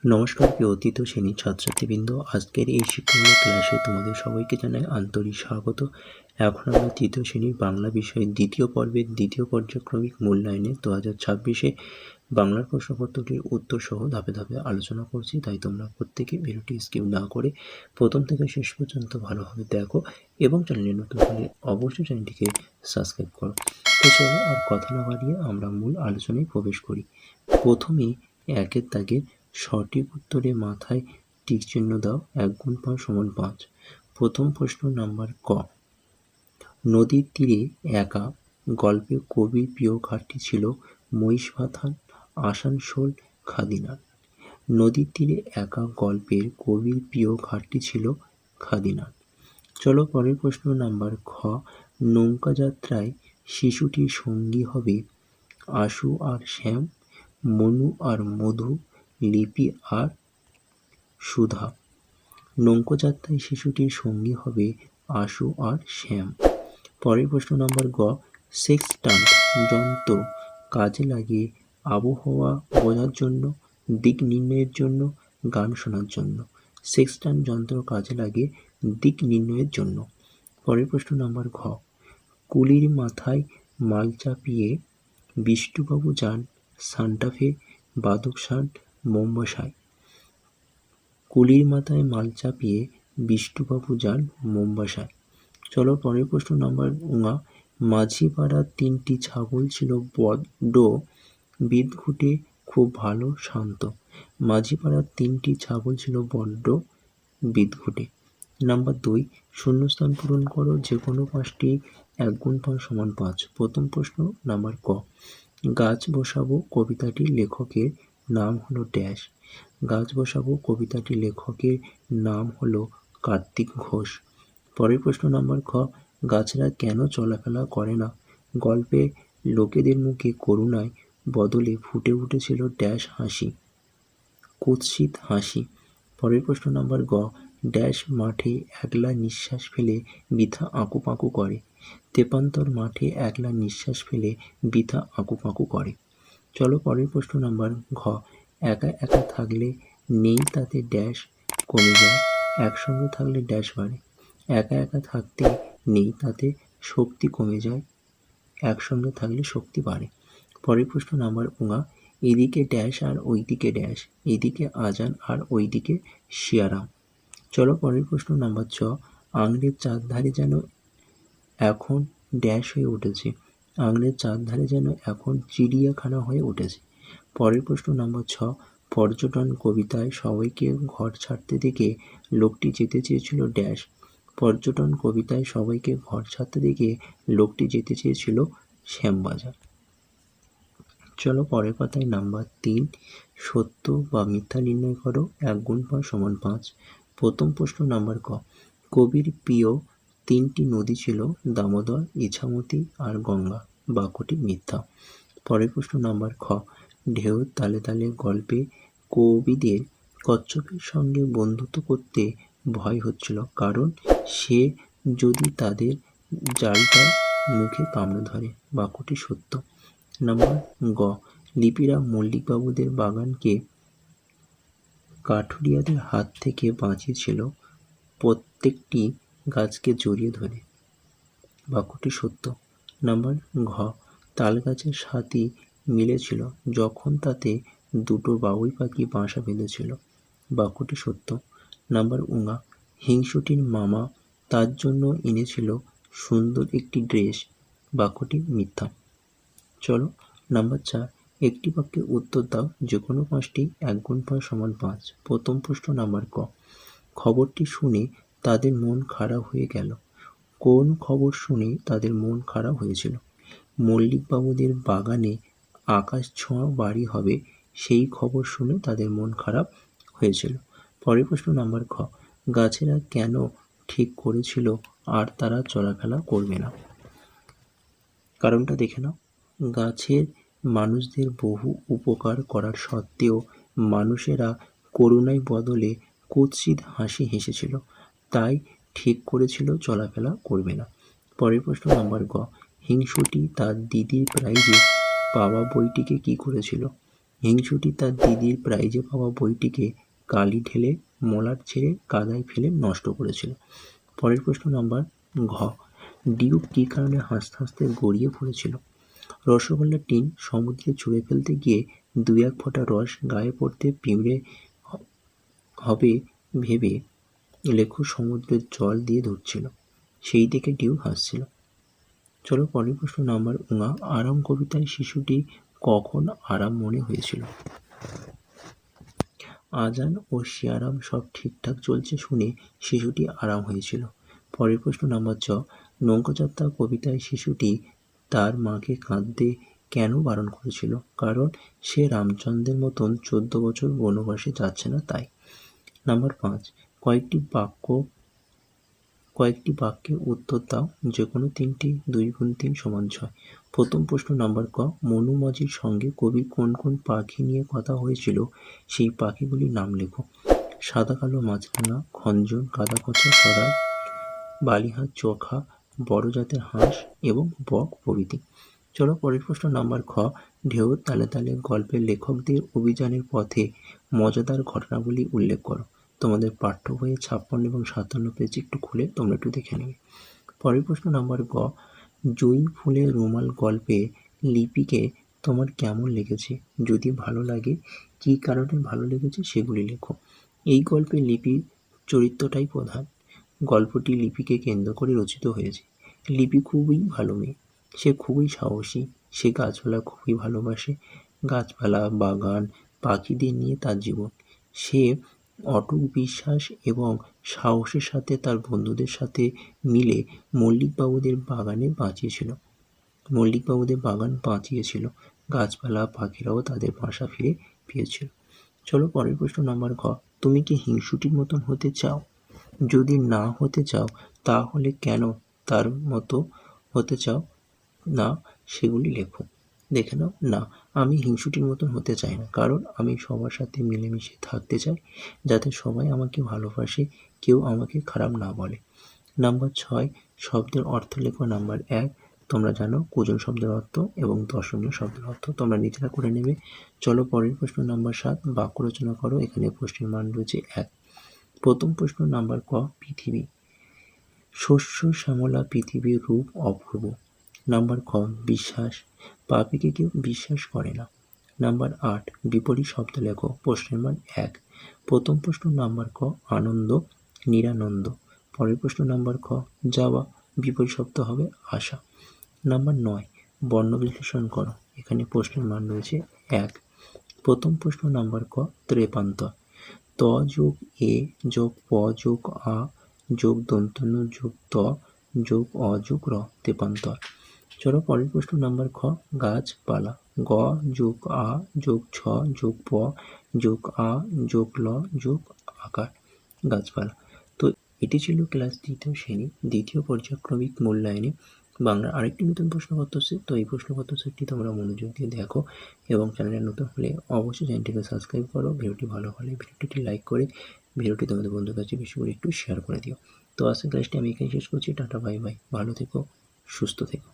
নমস্কার প্রিয় তৃতীয় শ্রেণীর ছাত্রছাত্রীবৃন্দ, আজকের এই শিক্ষণীয় ক্লাসে তোমাদের সবাইকে জানাই আন্তরিক স্বাগত। এখন আমরা তৃতীয় শ্রেণীর বাংলা বিষয়ের দ্বিতীয় পর্বের দ্বিতীয় পর্যায়ক্রমিক মূল্যায়নে 2026-এ বাংলার প্রশ্নপত্রটির উত্তর সহ ধাপে ধাপে আলোচনা করছি। তাই তোমরা প্রত্যেকে ভিডিওটি স্কিপ না করে প্রথম থেকে শেষ পর্যন্ত ভালোভাবে দেখো এবং চ্যানেলে নতুন হলে অবশ্যই চ্যানেলটিকে সাবস্ক্রাইব করো। তো চলো আর কথা না বাড়িয়ে আমরা মূল আলোচনায় প্রবেশ করি। প্রথমেই একের দাগের সঠিক উত্তরে মাথায় টিক চিহ্ন দাও। 1 × 5 = 5। প্রথম প্রশ্ন নাম্বার ক। নদীর তীরে একা গল্পে কবির প্রিয় ঘাটটি ছিল মহিষবাথান, আসানসোল, খাদিনার। নদীর তীরে একা গল্পের কবির প্রিয় ঘাটটি ছিল খাদিনার। চলো পরের প্রশ্ন নাম্বার খ। নৌকা যাত্রায় শিশুটির সঙ্গী হবে আশু আর শ্যাম, মনু আর মধু, লিপি আর সুধা। নৌকাযাত্রায় শিশুটির সঙ্গী হবে আশু আর শ্যাম। পরের প্রশ্ন নাম্বার গ। সেক্সটান্ট যন্ত্র কাজে লাগিয়ে আবহাওয়া বোঝার জন্য, দিক নির্ণয়ের জন্য, গান শোনার জন্য। সেক্সটান্ট যন্ত্র কাজে লাগে দিক নির্ণয়ের জন্য। পরের প্রশ্ন নাম্বার ঘ। কুলির মাথায় মাল চাপিয়ে বিষ্টুবাবু যান সান্টাফে, বাদকশান, মুম্বাসায়। কুলির মাথায় মাল চাপিয়ে বিষ্টুবাবু যান মুম্বাসায়। চলো পরের প্রশ্ন নাম্বার ঙ। মাঝিপাড়ার 3টি ছাগল ছিল বড্ড বিদঘুটে, খুব ভালো শান্ত। মাঝিপাড়ার 3টি ছাগল ছিল বড্ড বিদঘুটে। নাম্বার 2। শূন্যস্থান পূরণ করো যে কোনো 5টি। 1 × 5 = 5। প্রথম প্রশ্ন নাম্বার ক। গাছ বসাবো কবিতাটির লেখকের নাম হলো ড্যাশ। গাছ বসাবো কবিতাটির লেখকের নাম হলো কার্তিক ঘোষ। পরের প্রশ্ন নাম্বার খ। গাছেরা কেন চলাফেরা করে না? গল্পে লোকেদের মুখে করুণায় বদলে ফুটে উঠেছিল ড্যাশ হাসি, কুৎসিত হাসি। পরের প্রশ্ন নাম্বার গ। ড্যাশ মাঠে একলা নিঃশ্বাস ফেলে বৃথা আঁকুপাঁকু করে। তেপান্তর মাঠে একলা নিঃশ্বাস ফেলে বৃথা আঁকুপাঁকু করে। চলো পরের প্রশ্ন নাম্বার ঘ। একা একা থাকলে নেই তাতে ড্যাশ কমে যায়, একসঙ্গে থাকলে ড্যাশ বাড়ে। একা একা থাকতে নেই তাতে শক্তি কমে যায়, একসঙ্গে থাকলে শক্তি বাড়ে। পরের প্রশ্ন নাম্বার ঙ। এদিকে ড্যাশ আর ওইদিকে ড্যাশ, এদিকে আজান আর ওইদিকে শিয়ারাম। চলো পরের প্রশ্ন নাম্বার চ। আঙড়ের চারধারে যেন এখন ড্যাশ হয়ে উঠেছে, আঙড়ের চারধারে যেন এখন চিড়িয়াখানা হয়ে উঠেছে। পরের প্রশ্ন নাম্বার ছ। পর্যটন কবিতায় সবাইকে ঘর ছাড়তে দেখে লোকটি যেতে চেয়েছিল ড্যাশ। পর্যটন কবিতায় সবাইকে ঘর ছাড়তে দেখে লোকটি যেতে চেয়েছিল শ্যামবাজার। চলো পরের পাতায় নাম্বার 3। সত্য বা মিথ্যা নির্ণয় করো। 1 × 5 = 5। প্রথম প্রশ্ন নাম্বার ক। কবির প্রিয় 3টি নদী ছিল দামোদর, ইছামতি আর গঙ্গা। বাক্যটি মিথ্যা। পরের প্রশ্ন নাম্বার খ। ঢেউয়ের তালে তালে গল্পে কবিদের কচ্ছপের সঙ্গে বন্ধুত্ব করতে ভয় হচ্ছিল, কারণ সে যদি তাদের জালটা মুখে কামড়ে ধরে। বাক্যটি সত্য। নাম্বার গ। লিপিরা মল্লিকবাবুদের বাগানকে কাঠুরিয়াদের হাত থেকে বাঁচিয়েছিল প্রত্যেকটি গাছকে জড়িয়ে ধরে। বাক্যটি সত্য। নাম্বার ঘ। তালগাছের সাথী মিলেছিল যখন তাতে 2টো বাবুই পাখি বাসা বেঁধেছিল। বাক্যটি সত্য। নাম্বার ঙ। হিংসুটির মামা তার জন্য এনেছিল সুন্দর একটি ড্রেস। বাক্যটি মিথ্যা। চলো নাম্বার 4। একটি বাক্যের উত্তর দাও যে কোনো 5টি। 1 × 5 = 5। প্রথম প্রশ্ন নাম্বার ক। খবরটি শুনে তাদের মন খারাপ হয়ে গেল। কোন খবর শুনে তাদের মন খারাপ হয়েছিল? মল্লিকবাবুদের বাগানে আকাশছোঁয়া বাড়ি হবে, সেই খবর শুনে তাদের মন খারাপ হয়েছিল। পরের প্রশ্ন নাম্বার খ। গাছেরা কেন ঠিক করেছিল আর তারা চলাফেরা করবে না? কারণটা দেখে নাও। গাছের মানুষদের বহু উপকার করার সত্ত্বেও মানুষেরা করুণার বদলে কুৎসিত হাসি হেসেছিল, তাই ঠিক করেছিল চলাফেরা করবে না। পরের প্রশ্ন নাম্বার গ। হিংসুটি তার দিদির প্রাইজে পাওয়া বইটিকে কী করেছিল? হিংসুটি তার দিদির প্রাইজে পাওয়া বইটিকে কালি ঢেলে মলাট ছেড়ে কাদায় ফেলে নষ্ট করেছিল। পরের প্রশ্ন নাম্বার ঘ। ডিউক কী কারণে হাসতে হাসতে গড়িয়ে পড়েছিল? রসগোল্লার টিন সমুদ্রে ছুঁড়ে ফেলতে গিয়ে 2-1 ফোঁটা রস গায়ে পড়তে পিঁপড়ে হবে ভেবে লেখক সমুদ্রের জল দিয়ে ধরছিল, সেই দেখে ডিউক হাসছিল। চলো পরের প্রশ্ন নাম্বার উঙা। আরাম কবিতায় শিশুটি কখন আরাম মনে হয়েছিল? আজান ও শিয়ারাম সব ঠিকঠাক চলছে শুনে শিশুটি আরাম হয়েছিল। পরের প্রশ্ন নাম্বার চ। নৌকাযাত্রা কবিতায় শিশুটি তার মাকে কাঁদতে কেন বারণ করেছিল? কারণ সে রামচন্দ্রের মতন 14 বছর বনবাসে যাচ্ছে না তাই। নাম্বার 5। কয়েকটি বাক্যে উত্তর দাও, যে কোনো 3টি। 2 গুণ 3 সমান 6। প্রথম প্রশ্ন নাম্বার ক। মনু মাঝির সঙ্গে কবির কোন কোন পাখি নিয়ে কথা হয়েছিল সেই পাখিগুলির নাম লেখো। সাদা কালো মাছরাঙা, খঞ্জন, কাদাকোচা, সরাল, বালিহাঁস, চোখা, বড় জাতের হাঁস এবং বক প্রভৃতি। চলো পরের প্রশ্ন নাম্বার খ। ঢেউয়ের তালে তালে গল্পের লেখকদের অভিযানের পথে মজাদার ঘটনাগুলি উল্লেখ করো। তোমাদের পাঠ্য বইয়ে 56 এবং 57 পেজ একটু খুলে তোমরা একটু দেখে নেবে। পরের প্রশ্ন নাম্বার গ। জয়ী ফুলের রুমাল গল্পে লিপিকে তোমার কেমন লেগেছে? যদি ভালো লাগে কী কারণে ভালো লেগেছে সেগুলি লেখো। এই গল্পে লিপির চরিত্রটাই প্রধান। গল্পটি লিপিকে কেন্দ্র করে রচিত হয়েছে। লিপি খুবই ভালো মেয়ে, সে খুবই সাহসী, সে গাছপালা খুবই ভালোবাসে। গাছপালা, বাগান, পাখিদের নিয়ে তার জীবন। সে অটুট বিশ্বাস এবং সাহসের সাথে তার বন্ধুদের সাথে মিলে মল্লিকবাবুদের বাগান বাঁচিয়েছিল। গাছপালা, পাখিরাও তাদের বাসা ফিরে পেয়েছিল। চলো পরের প্রশ্ন নাম্বার ঘ। তুমি কি হিংসুটির মতন হতে চাও? যদি না হতে চাও তাহলে কেন তার মতো হতে চাও না সেগুলি লেখো। দেখে নাও। না, আমি হিংসুটির মতন হতে চাই না, কারণ আমি সবার সাথে মিলেমিশে থাকতে চাই, যাতে সবাই আমাকে ভালোবাসে, কেউ আমাকে খারাপ না বলে। নাম্বার 6। শব্দের অর্থ লেখো। নাম্বার 1। তোমরা জানো কুজন শব্দের অর্থ এবং দর্শনীয় শব্দের অর্থ, তোমরা নিজেরা করে নেবে। চলো পরের প্রশ্ন নাম্বার 7। বাক্য রচনা করো। এখানে প্রশ্নের মান রয়েছে 1। প্রথম প্রশ্ন নাম্বার ক। পৃথিবী। শস্য শ্যামলা পৃথিবীর রূপ অপূর্ব। নাম্বার খ। বিশ্বাস। পাপীকে কেউ বিশ্বাস করে না। নাম্বার 8। বিপরীত শব্দ লেখো। প্রশ্নের মান 1। প্রথম প্রশ্ন নাম্বার ক। আনন্দ, নিরানন্দ। পরের প্রশ্ন নাম্বার খ। যাওয়া, বিপরীত শব্দ হবে আশা। নাম্বার 9। বর্ণ বিশ্লেষণ করো। এখানে প্রশ্নের মান রয়েছে 1। প্রথম প্রশ্ন নাম্বার ক। ত্রেপান্তর। ত যোগ এ যোগ প যোগ আ যোগ দন্তন্য যোগ ত যোগ অ যোগ র, তেপান্তর। চলো পরের প্রশ্ন নাম্বার খ। গাছপালা। গ যোগ আ যোগ ছ যোগ প যোগ আ যোগ ল যোগ আকার, গাছপালা। তো এটি ছিল ক্লাস 3য় শ্রেণী 2য় পর্যায়ক্রমিক মূল্যায়নে বাংলার আরেকটি নতুন প্রশ্নপত্র সেট। তো এই প্রশ্নপত্র সেটটি তোমরা মনোযোগ দিয়ে দেখো এবং চ্যানেলে নতুন হলে অবশ্যই চ্যানেলটিকে সাবস্ক্রাইব করো। ভিডিওটি ভালো হলে ভিডিওটি লাইক করে ভিডিওটি তোমাদের বন্ধুর কাছে বেশি করে একটু শেয়ার করে দিও। তো আজকের ক্লাসটি আমি এখানে শেষ করছি। Tata, bye bye. ভালো থেকো, সুস্থ থেকো।